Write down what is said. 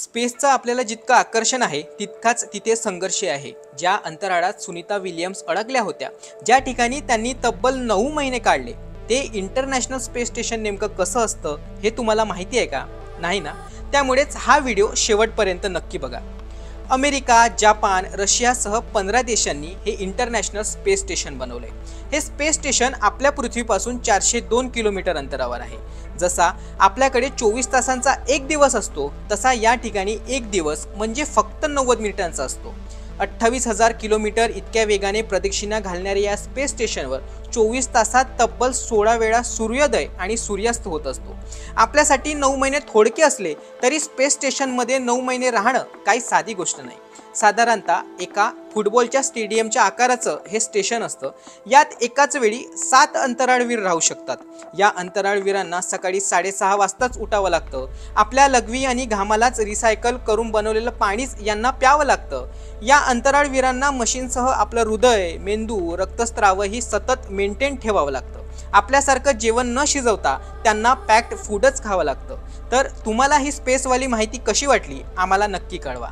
स्पेसचं आपल्याला जितकं आकर्षण आहे तितकाच तिथे संघर्ष आहे। ज्या अंतराळात सुनीता विल्यम्स अडकल्या होत्या, ज्या ठिकाणी त्यांनी तब्बल 9 महिने काढले, ते इंटरनॅशनल स्पेस स्टेशन नेमकं कसं असतं हे तुम्हाला माहिती आहे का? नाही ना? त्यामुळेच हा व्हिडिओ शेवटपर्यंत नक्की बघा। अमेरिका, जापान, रशियासह 15 देशांनी हे इंटरनॅशनल स्पेस स्टेशन बनवले। हे स्पेस स्टेशन आपल्या पृथ्वीपासून 402 किलोमीटर अंतरावर आहे। जसा आपल्याकडे 24 तासांचा एक दिवस असतो, तसा या ठिकाणी एक दिवस म्हणजे फक्त 90 मिनिटांचा असतो। 28,000 किलोमीटर इतक्या वेगाने प्रदक्षिणा घालणाऱ्या या स्पेस स्टेशनवर 24 तासात तब्बल 16 वेळा सूर्योदय आणि सूर्यास्त होत असतो। आपल्यासाठी 9 महिने थोडके असले तरी स्पेस स्टेशनमध्ये 9 महिने राहणं काही साधी गोष्ट नाही। साधारणतः एका फुटबॉलच्या स्टेडियमच्या आकाराचं हे स्टेशन असतं। यात एकाच वेळी 7 अंतराळवीर राहू शकतात। या अंतराळवीरांना सकाळी 6:30 वाजताच उठावं लागतं। आपल्या लघवी आणि घामालाच रिसायकल करून बनवलेलं पाणीच यांना प्यावं लागतं। या अंतराळवीरांना मशीनसह आपलं हृदय, मेंदू, रक्तस्रावही सतत मेंटेन ठेवावं लागतं। आपल्यासारखं जेवण न शिजवता त्यांना पॅक्ड फूडच खावं लागतं। तर तुम्हाला ही स्पेसवाली माहिती कशी वाटली आम्हाला नक्की कळवा।